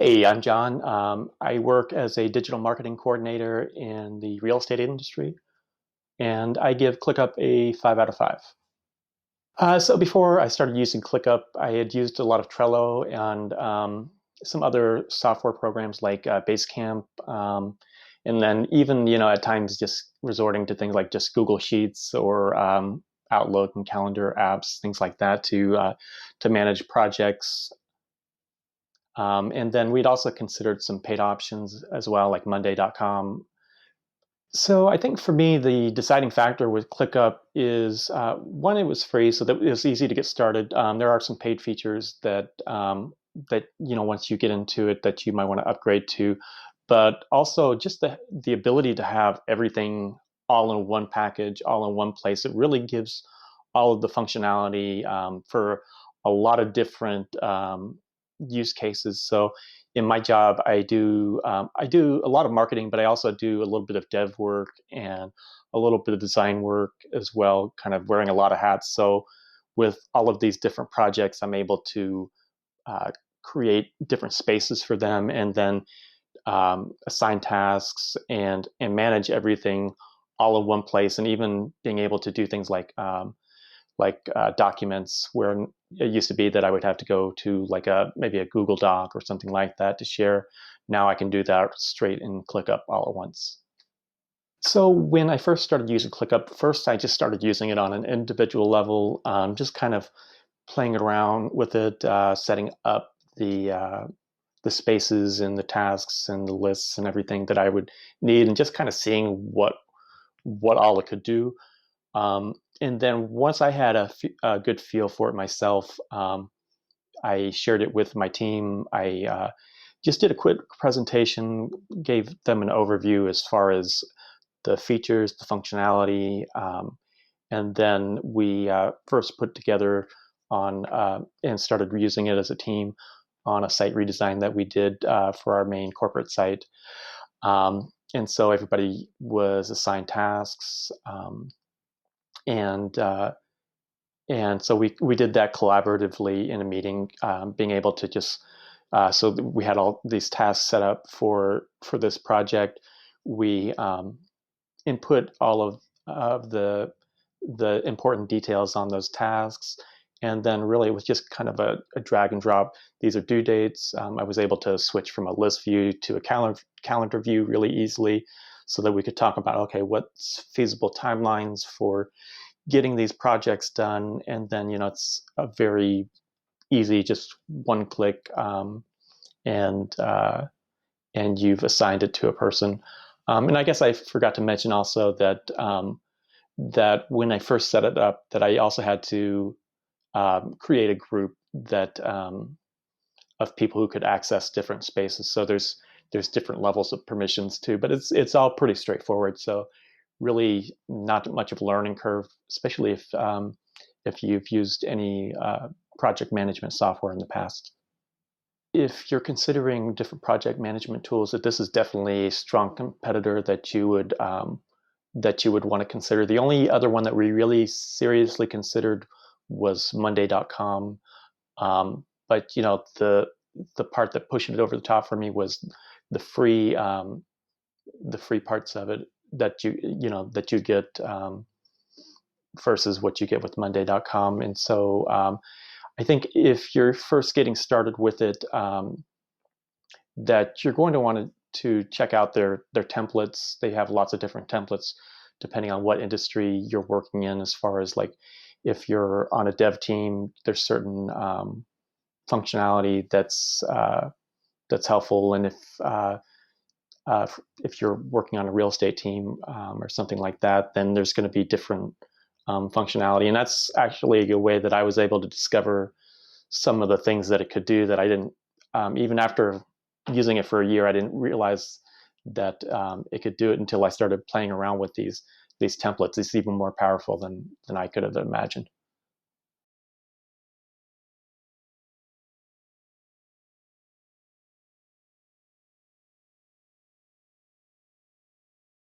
Hey, I'm John. I work as a digital marketing coordinator in the real estate industry, and I give ClickUp a 5 out of 5. So before I started using ClickUp, I had used a lot of Trello and some other software programs like Basecamp, and then even at times just resorting to things like just Google Sheets or Outlook and calendar apps, things like that to manage projects. And then we'd also considered some paid options as well, like Monday.com. So I think for me, the deciding factor with ClickUp is one, it was free, so that it was easy to get started. There are some paid features that once you get into it that you might want to upgrade to, but also just the ability to have everything all in one package, all in one place. It really gives all of the functionality for a lot of different use cases. So in my job, I do a lot of marketing, but I also do a little bit of dev work and a little bit of design work as well, kind of wearing a lot of hats. So with all of these different projects, I'm able to uh, create different spaces for them, and then assign tasks and manage everything all in one place, and even being able to do things like documents where it used to be that I would have to go to like maybe a Google Doc or something like that to share. Now I can do that straight in ClickUp all at once. So when I first started using ClickUp, first I just started using it on an individual level, just kind of playing around with it, setting up the spaces and the tasks and the lists and everything that I would need, and just kind of seeing what all it could do. And then once I had a good feel for it myself, I shared it with my team. I just did a quick presentation, gave them an overview as far as the features, the functionality, and then we first put together on and started using it as a team on a site redesign that we did for our main corporate site. And so everybody was assigned tasks. And and so we did that collaboratively in a meeting, being able to just so we had all these tasks set up for this project. We input all of the important details on those tasks, and then really it was just kind of a drag and drop. These are due dates. I was able to switch from a list view to a calendar view really easily, so that we could talk about, okay, what's feasible timelines for getting these projects done. And then it's a very easy, just one click, and and you've assigned it to a person. And I guess I forgot to mention also that that when I first set it up, that I also had to create a group that of people who could access different spaces. So there's different levels of permissions too, but it's all pretty straightforward. So really not much of a learning curve, especially if you've used any project management software in the past. If you're considering different project management tools, that this is definitely a strong competitor that you would want to consider. The only other one that we really seriously considered was Monday.com. But the part that pushed it over the top for me was the free parts of it that you get versus what you get with Monday.com. And so I think if you're first getting started with it, that you're going to want to check out their templates. They have lots of different templates depending on what industry you're working in. As far as like if you're on a dev team, there's certain functionality that's helpful, and if you're working on a real estate team or something like that, then there's going to be different functionality. And that's actually a way that I was able to discover some of the things that it could do that I didn't, even after using it for a year, I didn't realize that it could do it until I started playing around with these templates. It's even more powerful than I could have imagined.